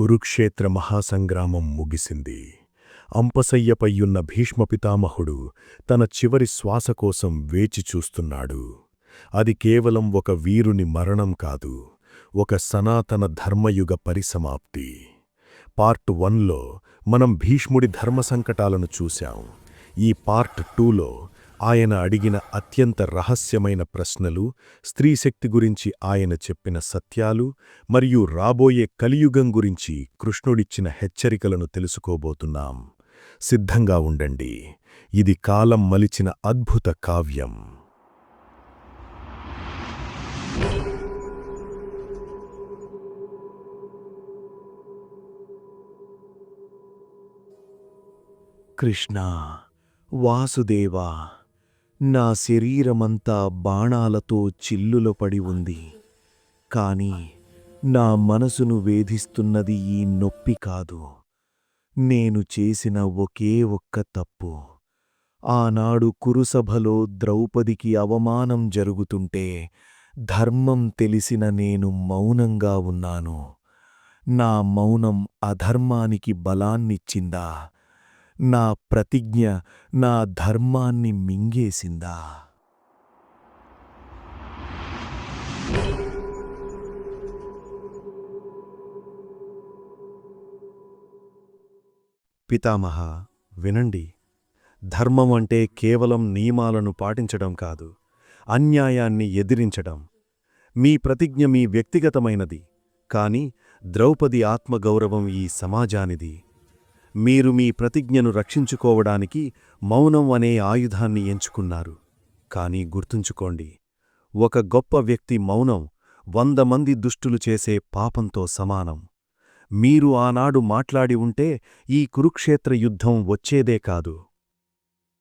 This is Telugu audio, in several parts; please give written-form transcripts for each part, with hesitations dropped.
కురుక్షేత్ర మహాసంగ్రామం ముగిసింది. అంపశయ్యపైయున్న భీష్మపితామహుడు తన చివరి శ్వాస కోసం వేచి చూస్తున్నాడు. అది కేవలం ఒక వీరుని మరణం కాదు, ఒక సనాతన ధర్మయుగ పరిసమాప్తి. పార్ట్ 1లో మనం భీష్ముడి ధర్మసంకటాలను చూశాం. ఈ పార్ట్ 2లో ఆయన అడిగిన అత్యంత రహస్యమైన ప్రశ్నలు, స్త్రీశక్తి గురించి ఆయన చెప్పిన సత్యాలు, మరియు రాబోయే కలియుగం గురించి కృష్ణుడిచ్చిన హెచ్చరికలను తెలుసుకోబోతున్నాం. సిద్ధంగా ఉండండి, ఇది కాలం మలిచిన అద్భుత కావ్యం. కృష్ణా, వాసుదేవా, నా శరీరమంతా బాణాలతో చిల్లులపడి ఉంది. కాని నా మనసును వేధిస్తున్నది ఈ నొప్పి కాదు, నేను చేసిన ఒకే ఒక్క తప్పు. ఆనాడు కురుసభలో ద్రౌపదికి అవమానం జరుగుతుంటే ధర్మం తెలిసిన నేను మౌనంగా ఉన్నాను. నా మౌనం అధర్మానికి బలాన్నిచ్చిందా? నా ప్రతిజ్ఞ నా ధర్మాన్ని మింగేసిందా? పితామహ, వినండి. ధర్మం అంటే కేవలం నియమాలను పాటించడం కాదు, అన్యాయాన్ని ఎదిరించడం. మీ ప్రతిజ్ఞ మీ వ్యక్తిగతమైనది, కాని ద్రౌపది ఆత్మగౌరవం ఈ సమాజానిది. మీరు మీ ప్రతిజ్ఞను రక్షించుకోవడానికి మౌనం అనే ఆయుధాన్ని ఎంచుకున్నారు. కాని గుర్తుంచుకోండి, ఒక గొప్ప వ్యక్తి మౌనం 100 మంది దుష్టులు చేసే పాపంతో సమానం. మీరు ఆనాడు మాట్లాడి ఉంటే ఈ కురుక్షేత్ర యుద్ధం వచ్చేదే కాదు.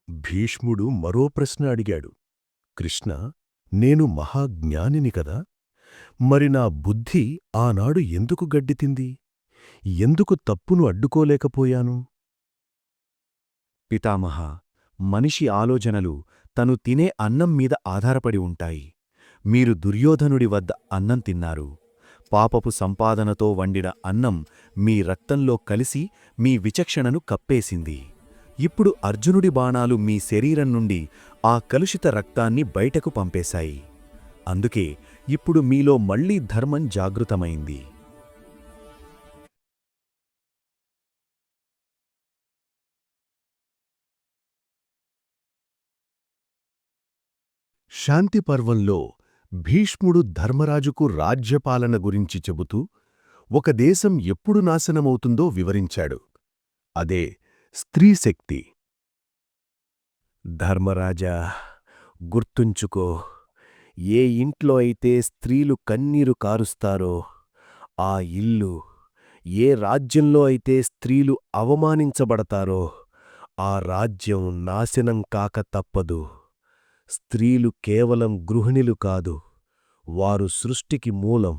భీష్ముడు మరో ప్రశ్న అడిగాడు. కృష్ణ, నేను మహాజ్ఞానిని కదా, మరి నా బుద్ధి ఆనాడు ఎందుకు గడ్డితింది? ఎందుకు తప్పును అడ్డుకోలేకపోయాను? పితామహ, మనిషి ఆలోచనలు తను తినే అన్నం మీద ఆధారపడి ఉంటాయి. మీరు దుర్యోధనుడి వద్ద అన్నం తిన్నారు. పాపపు సంపాదనతో వండిన అన్నం మీ రక్తంలో కలిసి మీ విచక్షణను కప్పేసింది. ఇప్పుడు అర్జునుడి బాణాలు మీ శరీరం నుండి ఆ కలుషిత రక్తాన్ని బయటకు పంపేశాయి. అందుకే ఇప్పుడు మీలో మళ్లీ ధర్మం జాగృతమైంది. శాంతిపర్వంలో భీష్ముడు ధర్మరాజుకు రాజ్యపాలన గురించి చెబుతూ ఒక దేశం ఎప్పుడు నాశనమవుతుందో వివరించాడు. అదే స్త్రీశక్తి. ధర్మరాజా, గుర్తుంచుకో, ఏ ఇంట్లో అయితే స్త్రీలు కన్నీరు కారుస్తారో ఆ ఇల్లు, ఏ రాజ్యంలో అయితే స్త్రీలు అవమానించబడతారో ఆ రాజ్యం నాశనం కాక తప్పదు. స్త్రీలు కేవలం గృహిణులు కాదు, వారు సృష్టికి మూలం.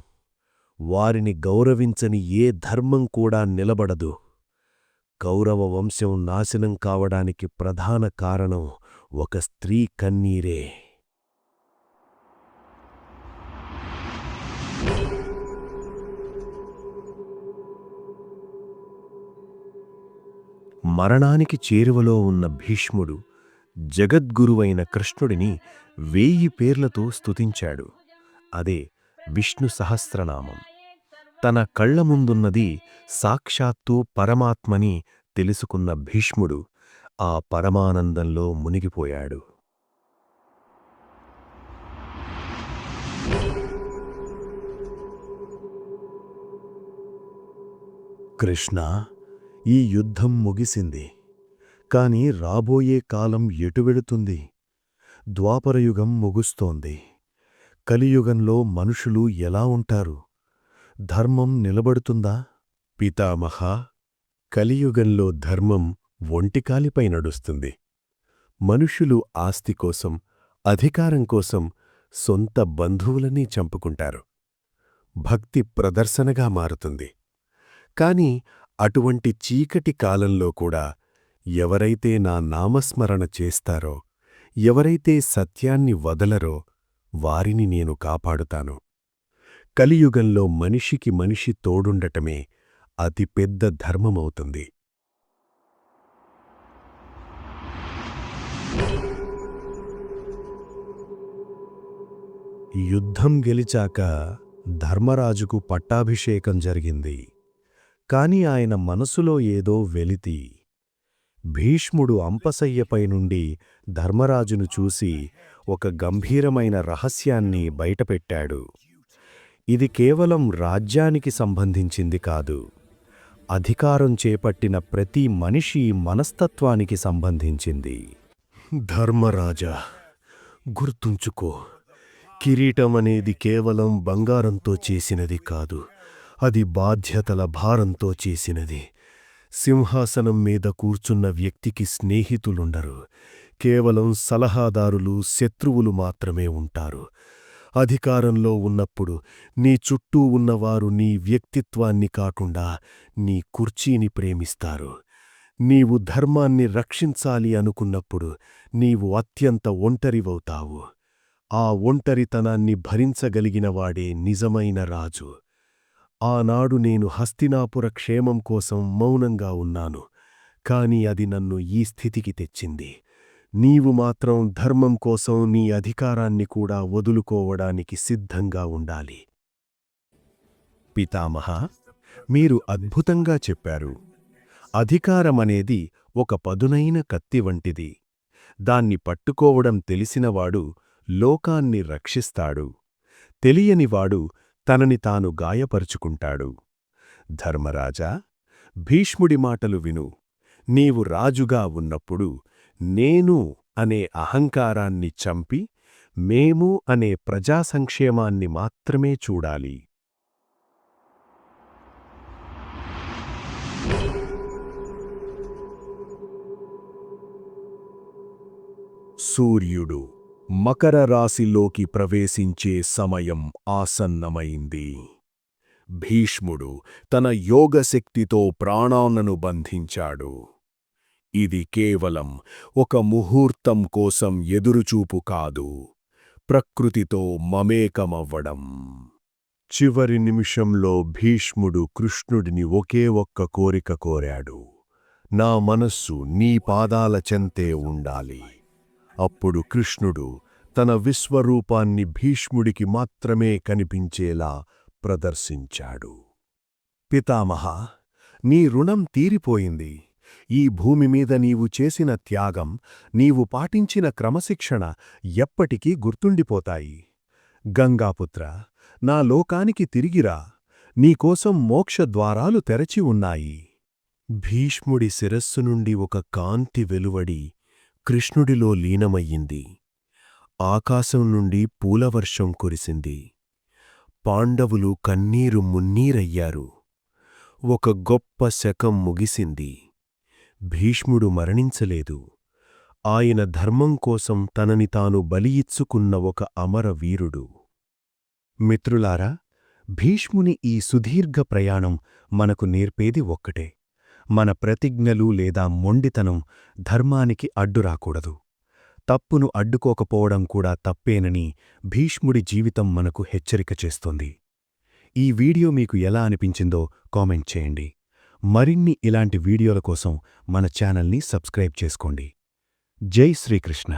వారిని గౌరవించని ఏ ధర్మం కూడా నిలబడదు. కౌరవ వంశం నాశనం కావడానికి ప్రధాన కారణం ఒక స్త్రీ కన్నీరే. మరణానికి చేరువలో ఉన్న భీష్ముడు జగద్గురువైన కృష్ణుడిని 1000 పేర్లతో స్తుతించాడు. అదే విష్ణు సహస్రనామం. తన కళ్ల ముందున్నది సాక్షాత్తు పరమాత్మని తెలుసుకున్న భీష్ముడు ఆ పరమానందంలో మునిగిపోయాడు. కృష్ణా, ఈ యుద్ధం ముగిసింది. కాని రాబోయే కాలం ఎటువెడుతుంది? ద్వాపరయుగం ముగుస్తోంది. కలియుగంలో మనుషులు ఎలా ఉంటారు? ధర్మం నిలబడుతుందా? పితామహ, కలియుగంలో ధర్మం ఒంటికాలిపై నడుస్తుంది. మనుషులు ఆస్తి కోసం, అధికారం కోసం సొంత బంధువులనీ చంపుకుంటారు. భక్తి ప్రదర్శనగా మారుతుంది. కాని అటువంటి చీకటి కాలంలో కూడా ఎవరైతే నా నామస్మరణ చేస్తారో, ఎవరైతే సత్యాన్ని వదలరో వారిని నేను కాపాడుతాను. కలియుగంలో మనిషికి మనిషి తోడుండటమే అతిపెద్ద ధర్మమవుతుంది. యుద్ధం గెలిచాక ధర్మరాజుకు పట్టాభిషేకం జరిగింది. కాని ఆయన మనసులో ఏదో వెలితి. భీష్ముడు అంపశయ్యపై నుండి ధర్మరాజును చూసి ఒక గంభీరమైన రహస్యాన్ని బయటపెట్టాడు. ఇది కేవలం రాజ్యానికి సంబంధించింది కాదు, అధికారం చేపట్టిన ప్రతి మనిషి మనస్తత్వానికి సంబంధించింది. ధర్మరాజా, గుర్తుంచుకో, కిరీటమనేది కేవలం బంగారంతో చేసినది కాదు, అది బాధ్యతల భారంతో చేసినది. సింహాసనం మీద కూర్చున్న వ్యక్తికి స్నేహితులుండరు, కేవలం సలహాదారులు, శత్రువులు మాత్రమే ఉంటారు. అధికారంలో ఉన్నప్పుడు నీ చుట్టూ ఉన్నవారు నీ వ్యక్తిత్వాన్ని కాకుండా నీ కుర్చీని ప్రేమిస్తారు. నీవు ధర్మాన్ని రక్షించాలి అనుకున్నప్పుడు నీవు అత్యంత ఒంటరివవుతావు. ఆ ఒంటరితనాన్ని భరించగలిగినవాడే నిజమైన రాజు. ఆనాడు నేను హస్తినాపుర క్షేమం కోసం మౌనంగా ఉన్నాను, కాని అది నన్ను ఈ స్థితికి తెచ్చింది. నీవు మాత్రం ధర్మం కోసం నీ అధికారాన్ని కూడా వదులుకోవడానికి సిద్ధంగా ఉండాలి. పితామహా, మీరు అద్భుతంగా చెప్పారు. అధికారమనేది ఒక పదునైన కత్తి వంటిది. దాన్ని పట్టుకోవడం తెలిసినవాడు లోకాన్ని రక్షిస్తాడు, తెలియనివాడు తనని తాను గాయపరుచుకుంటాడు. ధర్మరాజా, భీష్ముడి మాటలు విను. నీవు రాజుగా ఉన్నప్పుడు నేను అనే అహంకారాన్ని చంపి మేము అనే ప్రజా సంక్షేమాన్ని మాత్రమే చూడాలి. సూర్యుడు మకర రాశిలోకి ప్రవేశించే సమయం ఆసన్నమైంది. భీష్ముడు తన యోగశక్తితో ప్రాణాలను బంధించాడు. ఇది కేవలం ఒక ముహూర్తం కోసం ఎదురుచూపు కాదు, ప్రకృతితో మమేకమవ్వడం. చివరి నిమిషంలో భీష్ముడు కృష్ణుడిని ఒకే ఒక్క కోరిక కోరాడు: నా మనస్సు నీ పాదాల చెంతే ఉండాలి. అప్పుడు కృష్ణుడు తన విశ్వరూపాన్ని భీష్ముడికి మాత్రమే కనిపించేలా ప్రదర్శించాడు. పితామహా, నీ రుణం తీరిపోయింది. ఈ భూమిమీద నీవు చేసిన త్యాగం, నీవు పాటించిన క్రమశిక్షణ ఎప్పటికీ గుర్తుండిపోతాయి. గంగాపుత్ర, నా లోకానికి తిరిగిరా, నీకోసం మోక్షద్వారాలు తెరచి ఉన్నాయి. భీష్ముడి శిరస్సు నుండి ఒక కాంతి వెలువడి కృష్ణుడిలో లీనమయ్యింది. ఆకాశం నుండి పూలవర్షం కురిసింది. పాండవులు కన్నీరు మున్నీరయ్యారు. ఒక గొప్ప శకం ముగిసింది. భీష్ముడు మరణించలేదు. ఆయన ధర్మం కోసం తనని తాను బలియిచ్చుకున్న ఒక అమరవీరుడు. మిత్రులారా, భీష్ముని ఈ సుదీర్ఘ ప్రయాణం మనకు నేర్పేది ఒక్కటే: మన ప్రతిజ్ఞలు లేదా మొండితనం ధర్మానికి అడ్డురాకూడదు. తప్పును అడ్డుకోకపోవడం కూడా తప్పేనని భీష్ముడి జీవితం మనకు హెచ్చరిక చేస్తోంది. ఈ వీడియో మీకు ఎలా అనిపించిందో కామెంట్ చేయండి. మరిన్ని ఇలాంటి వీడియోల కోసం మన ఛానల్ని సబ్స్క్రైబ్ చేసుకోండి. జై శ్రీకృష్ణ.